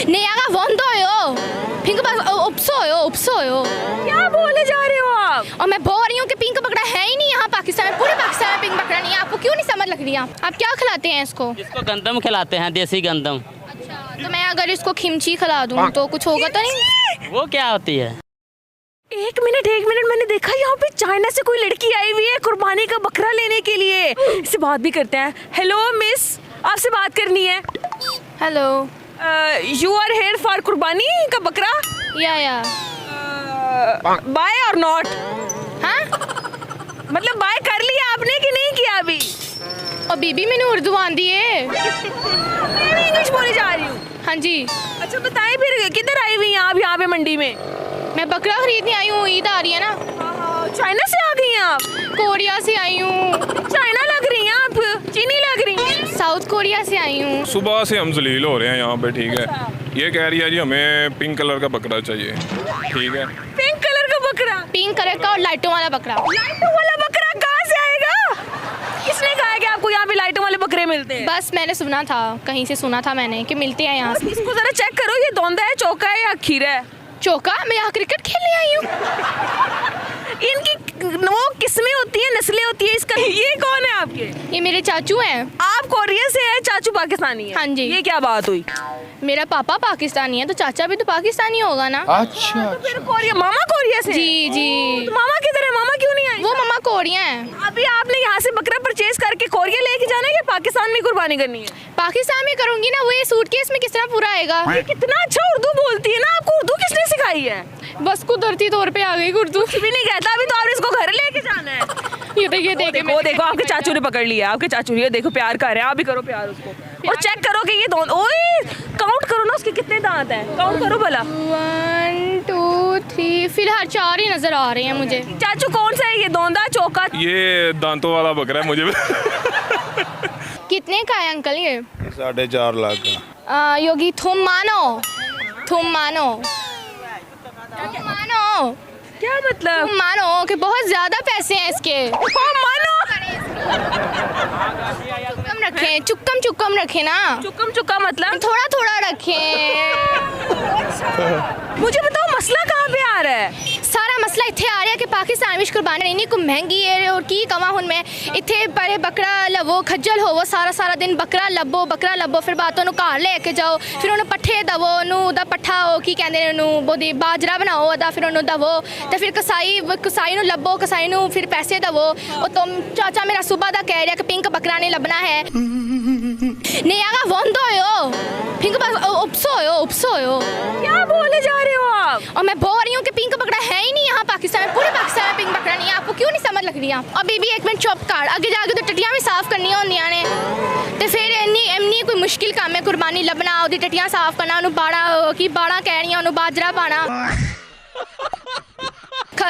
내가 원더예요. Pink उपसोयो। क्या बोले जा रहे हो आप? और मैं बोल रही हूँ कि पिंक बकरा है ही नहीं यहाँ पाकिस्तान में, पूरे पाकिस्तान में पिंक बकरा नहीं है। आपको क्यों नहीं समझ लग रही है? आप क्या खिलाते हैं इसको? इसको गंदम खिलाते हैं, देसी गंदम। अच्छा, तो मैं अगर इसको खिमची खिला दूँ तो कुछ होगा तो नहीं? वो क्या होती है? एक मिनट, मैंने देखा यहाँ पे चाइना से कोई लड़की आई हुई है कुर्बानी का बकरा लेने के लिए। इससे बात भी करते हैं। हेलो मिस, आपसे बात करनी है। Hello. You are here for कुर्बानी का बकरा? या बाय और नॉट? हाँ, मतलब बाय कर लिया आपने कि नहीं किया अभी? और बीबी मैंने उर्दू आंदी है। मैं भी इंग्लिश बोली जा रही हूँ। हाँ जी, अच्छा बताइए फिर किधर आई हुई हैं आप यहाँ पे मंडी में? मैं बकरा खरीदने आई हूँ, ईद आ रही है ना। चाइना से आ गई हैं आप? कोरिया से आई हूँ। चाइना लग रही हैं आप, चीनी लग रही हैं। साउथ कोरिया से आई हूँ। सुबह से हम जलील हो रहे हैं यहाँ पे, ठीक है। ये कह रही है जी हमें पिंक कलर का बकरा चाहिए, ठीक है। पिंक कलर का बकरा? पिंक कलर का और लाइटों वाला बकरा। लाइटों वाला बकरा कहाँ से आएगा? किसने कहा है कि आपको यहाँ पे लाइटों वाले बकरे मिलते हैं? बस मैंने सुना था, कहीं से सुना था मैंने कि मिलते हैं यहाँ से। इसको जरा चेक करो, ये दोंदा है, चौका है या खीरा है? चौका? मैं यहाँ क्रिकेट खेलने आई हूँ। इनकी वो किस्में होती हैं, नस्लें होती है इसका। ये कौन है आपके? ये मेरे चाचू हैं। आप कोरिया से है, चाचू पाकिस्तानी है? हाँ जी। ये क्या बात हुई? मेरा पापा पाकिस्तानी है तो चाचा भी तो पाकिस्तानी होगा ना। अच्छा तो फिर कोरिया, मामा कोरिया से? जी जी। तो मामा किधर है? मामा क्यों नहीं आए? वो मम्मा कोरिया हैं। अभी आपने यहाँ से बकरा परचेज करके कोरिया लेके जाना है या पाकिस्तान में कुर्बानी करनी है? पाकिस्तान में करूंगी ना, वो ये सूटकेस में किस तरह पूरा आएगा? ये कितना अच्छा उर्दू बोलती है ना, आपको उर्दू किसने सिखाई है? बस कुदरती तौर पे आ गई उर्दू। कुछ भी नहीं कहता, अभी तो आपने इसको घर लेके जाना है। ये देखिए वो देखो आपके चाचू ने पकड़ लिया, आपके चाचू ये देखो प्यार कर रहे हैं, आप भी करो प्यार उसको। और चेक करो कि ये दोनों, ओए काउंट करो ना उसके कितने दांत हैं, काउंट करो भला। 1 2 3, फिलहाल 4 ही नजर आ रहे हैं मुझे। चाचू कौन सा है ये, दोंदा, चौका? ये दांतों वाला बकरा है मुझे। कितने का है अंकल ये? 4.5 लाख का। योगी तुम मानो क्या मतलब? तुम मानो कि बहुत ज्यादा पैसे हैं इसके। मानो चुक्कम रखे ना। चुक्का मतलब? थोड़ा थोड़ा रखें। मुझे बताओ मसला कहाँ पे आ रहा है? सारा मसला इत्थे आ रहा है कि पाकिस्तान विच कुर्बानी इन्नी को महंगी है और की कमा हुन मैं इत्थे पहले बकरा लवो, खज्जल होवो, सारा दिन बकरा लब्बो, फिर बातों घर लेके जाओ, फिर उन्होंने पट्ठे दवो, ओदा पट्ठा हो की कहते बोदी बाजरा बनाओ अदा, फिर उन्होंने दवो, तो फिर कसाई नूं लब्बो, कसाई नूं फिर पैसे दवो। और तुम चाचा मेरा सुबह दा कह रहा कि पिंक बकरा नहीं लबना है। नहीं आगा वंदोयो, पिंक उपसोयो। क्या बोले जा रहे हो आप? और मैं बोल रही हूँ कि पिंक बकरा है ही नहीं यहाँ पाकिस्तान में, पूरे पाकिस्तान में पिंक बकरा नहीं है। आपको क्यों नहीं समझ लग रही है? अभी भी 1 मिनट चुप कर, आगे जाके तो टटियां भी साफ करनी होंदियां ने, तो फिर इन्नी कोई मुश्किल काम है कुर्बानी लबना, ओदी टटियां साफ करना, उन्होंने बाड़ा कह रही उन्होंने बाजरा पाना।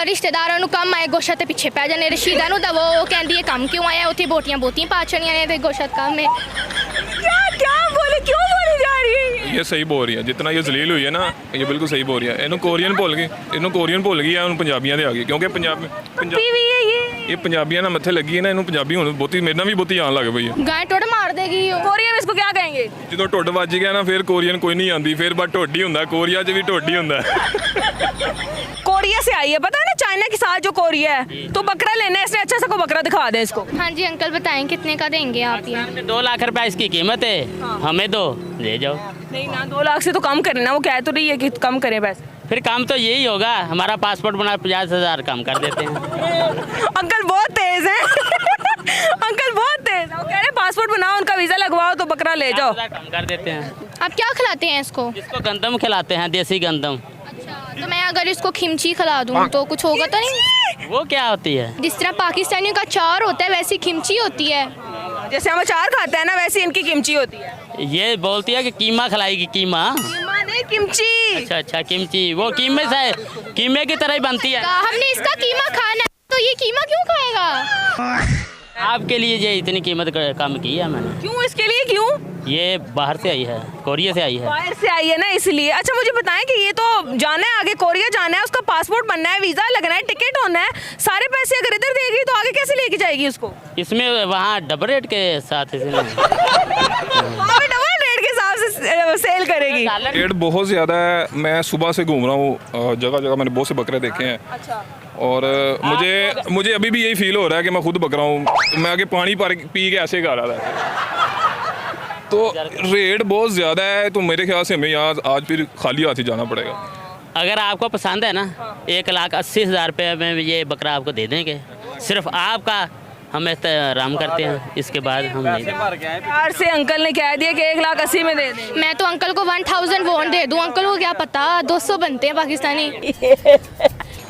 रिश्तेदारों ਨੂੰ ਕੰਮ ਆਏ ਗੋਸ਼ਤ ਤੇ ਪਿੱਛੇ ਪੈ ਜਾਣੇ, ਰਸ਼ੀਦਾ ਨੂੰ ਦਵੋ, ਉਹ ਕਹਿੰਦੀ ਇਹ ਕੰਮ ਕਿਉਂ ਆਇਆ, ਉੱਥੇ ਬੋਤੀਆਂ ਪਾ ਛੜੀਆਂ ਨੇ ਤੇ ਗੋਸ਼ਤ ਕੰਮ ਹੈ। क्या बोले, क्यों बोली जा रही है? ये सही बोल रही है, जितना ये जलील हुई है ना, ये बिल्कुल सही बोल रही है। इन्हों कोरियन भुल गई है, उन्होंने पंजाबियां दे आ गई, क्योंकि ये पंजाबियां ना मत्थे लगी है ना, इन्हों पंजाबी हुण बहुती मेरे नाल भी बहुती आन लग पई है। गाय टुੱਡ मार देगी। कोरिया में इसको क्या कहेंगे? ਜਦੋਂ ਢੁੱਡ ਵੱਜ ਗਿਆ ਨਾ ਫਿਰ ਕੋਰੀਅਨ ਕੋਈ ਨਹੀਂ ਆਂਦੀ, ਫਿਰ ਬਸ ਢੁੱਡ ਹੀ ਹੁੰਦਾ, ਕੋਰੀਆ 'ਚ ਵੀ ਢੁੱਡ ਹੀ ਹੁੰਦਾ। कोरिया से आई है, पता है ना चाइना के साथ जो कोरिया है, तो बकरा लेना है, इसलिए अच्छा सा को बकरा दिखा दें इसको। हाँ जी अंकल बताएं कितने का देंगे आप ये? 2 लाख रुपए इसकी कीमत है, हमें दो ले जाओ। नहीं ना, 2 लाख से तो कम करें ना, वो कह तो रही है कि कम करें पैसे। फिर काम तो यही होगा, हमारा पासपोर्ट बना 50,000 कम कर देते हैं। अंकल बहुत तेज है। अंकल बहुत तेज है, वो कह रहे पासपोर्ट बनाओ, उनका वीजा लगवाओ तो बकरा ले जाओ। 50,000 कम कर देते हैं। आप क्या खिलाते हैं इसको? इसको गंदम खिलाते हैं, देसी गंदम। अच्छा, तो मैं अगर इसको खिमची खिला दूँ तो कुछ होगा तो नहीं? वो क्या होती है? जिस तरह पाकिस्तानियों का चार होता है वैसी खिमची होती है। जैसे हम अचार खाते हैं ना, वैसे इनकी किमची होती है। ये बोलती है कि कीमा खिलाएगी, कीमा। कीमा नहीं, किमची। अच्छा किमची, वो कीमे से कीमे की तरह ही बनती है। हमने इसका कीमा खाना है तो ये कीमा क्यों खाएगा? आपके लिए ये इतनी कीमत कम की है मैंने। क्यों, इसके लिए क्यों? ये बाहर से आई है, कोरिया से आई है। बाहर से आई है ना, इसलिए। अच्छा मुझे बताएं कि ये तो जाना है आगे, कोरिया जाना है, उसका पासपोर्ट बनना है, वीजा लगना है, टिकट होना है, सारे पैसे अगर इधर देगी तो आगे कैसे लेके जाएगी उसको? इसमें वहाँ डबल रेट के साथ इसमें वहाँ पे डबल रेट के सेल करेगी। रेट बहुत ज़्यादा है। मैं सुबह से घूम रहा हूँ, जगह जगह मैंने बहुत से बकरे देखे हैं। अच्छा। और मुझे अभी भी यही फील हो रहा है कि मैं खुद बकरा हूँ। मैं आगे पानी पी के ऐसे गा रहा था। तो रेट बहुत ज़्यादा है, तो मेरे ख्याल से हमें यहाँ आज फिर खाली हाथ ही जाना पड़ेगा। अगर आपको पसंद है ना 1,80,000 रुपये में ये बकरा आपको दे देंगे। सिर्फ आपका हम आराम करते हैं, इसके बाद हम नहीं देंगे। प्यार से अंकल ने कह दिया कि 1,80,000 में दे दें। मैं तो अंकल को 1000 वोट दे दूं, अंकल को क्या पता 200 बनते हैं पाकिस्तानी।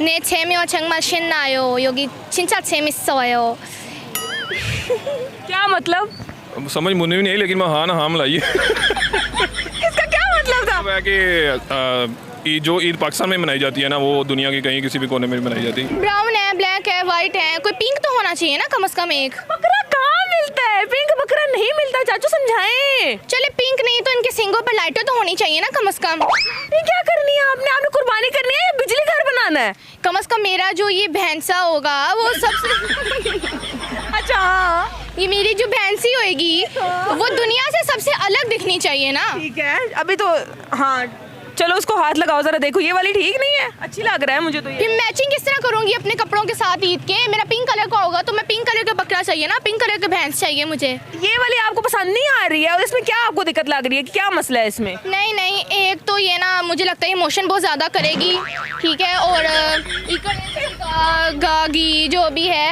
ने 6 में और 정말 신나요. 여기 진짜 재밌어요. क्या मतलब? अब समझ मुझे भी नहीं, लेकिन मैं हाँ ना हाँ मिलाई है। इसका क्या मतलब था? है कि जो ईद पाकिस्तान में मनाई जाती है ना, वो दुनिया के कहीं किसी भी कोने में मनाई जाती है। ब्राउन है, ब्लैक है, वाइट है, कोई पिंक तो होना चाहिए ना कम से कम एक। बकरा कहाँ मिलता है? पिंक बकरा नहीं मिलता, चाचू समझाएं। चले पिंक नहीं तो इनके सिंगों पर लाइटें तो होनी चाहिए ना कम से कम। ये क्या करनी है आपने? आपने कुर्बानी करनी है या बिजली घर बनाना है? कम से कम मेरा जो ये भैंसा होगा वो सबसे अच्छा हाँ। ये मेरी जो भैंसी होएगी वो दुनिया से सबसे अलग दिखनी चाहिए ना। ठीक है, अभी तो हाँ चलो उसको हाथ लगाओ जरा, देखो ये वाली ठीक नहीं है, अच्छी लग रहा है मुझे तो ये। फिर मैचिंग किस तरह करूंगी अपने कपड़ों के साथ ईद के? मेरा पिंक कलर का होगा तो मैं पिंक कलर का बकरा चाहिए ना, पिंक कलर का भैंस चाहिए मुझे। ये वाली आपको पसंद नहीं आ रही है और इसमें क्या आपको दिक्कत लग रही है? क्या मसला है इसमें? नहीं नहीं, एक तो ये ना मुझे लगता है इमोशन बहुत ज़्यादा करेगी, ठीक है, और गागी जो भी है।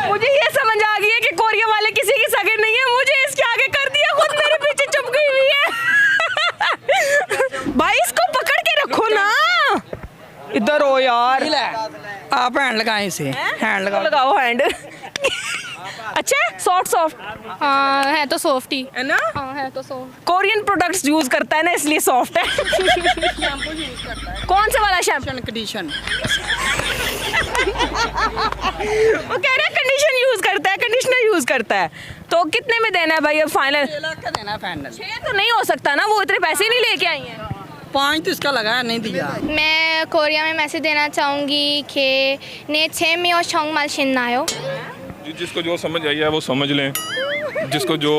मुझे ये समझ आ गई है कि कोरिया वाले किसी की सगे नहीं है, मुझे इसके आगे कर दिया, खुद मेरे पीछे चुप गई हुई है। भाई इसको पकड़ के रखो ना, इधर हो यार। आप हैंड लगाएं इसे, हैंड लगाओ। लगाओ हैंड। अच्छा सॉफ्ट सॉफ्ट हाँ है तो सॉफ्ट ही है ना? हाँ है तो सॉफ्ट। कोरियन प्रोडक्ट्स यूज करता है ना इसलिए सॉफ्ट है। कौन सा वाला शैम्पू? कंडीशन वो कह रहा है कंडीशन यूज करता है, कंडीशनर यूज करता है। तो कितने में देना है भाई अब फाइनल? 6 लाख का देना है फाइनल। 6 तो नहीं हो सकता ना, वो इतने पैसे नहीं लेके आई हैं। 5 तो इसका लगाया नहीं दिया। मैं कोरिया में मैसेज देना चाहूँगी कि ने 6 में और 정말 신나요. जिसको जो समझ आई है वो समझ लें, जिसको जो।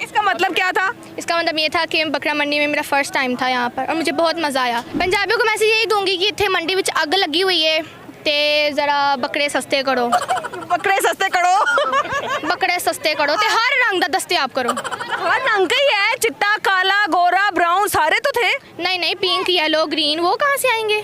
इसका मतलब क्या था? इसका मतलब ये था कि बकरा मंडी में मेरा फर्स्ट टाइम था यहाँ पर और मुझे बहुत मज़ा आया। पंजाबियों को मैसेज यही दूंगी कि इतने मंडी में अग लगी हुई है ते ज़रा बकरे सस्ते करो। बकरे सस्ते करो। बकरे सस्ते करो ते हर रंग दा दस्तियाब करो। हाँ रंग का ही है, चिट्टा काला गोरा ब्राउन सारे तो थे। नहीं नहीं, पिंक येलो ग्रीन वो कहाँ से आएंगे?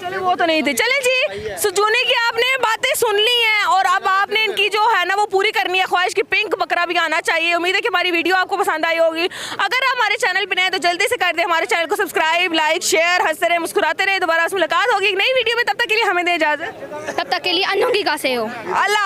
चले वो तो नहीं थे। चले जी, सुजूनी की आपने बातें सुन ली हैं और अब आपने इनकी जो है ना वो पूरी करनी है ख्वाहिश की पिंक बकरा भी आना चाहिए। उम्मीद है कि हमारी वीडियो आपको पसंद आई होगी। अगर आप हमारे चैनल पे नए हैं तो जल्दी से कर दें हमारे चैनल को सब्सक्राइब, लाइक, शेयर, हंसते रहे मुस्कुराते रहे। दोबारा मुलाकात होगी एक नई वीडियो में, तब तक के लिए हमें दे इजाजत। तब तक के लिए अन्नों की कासे हो। अल्लाह।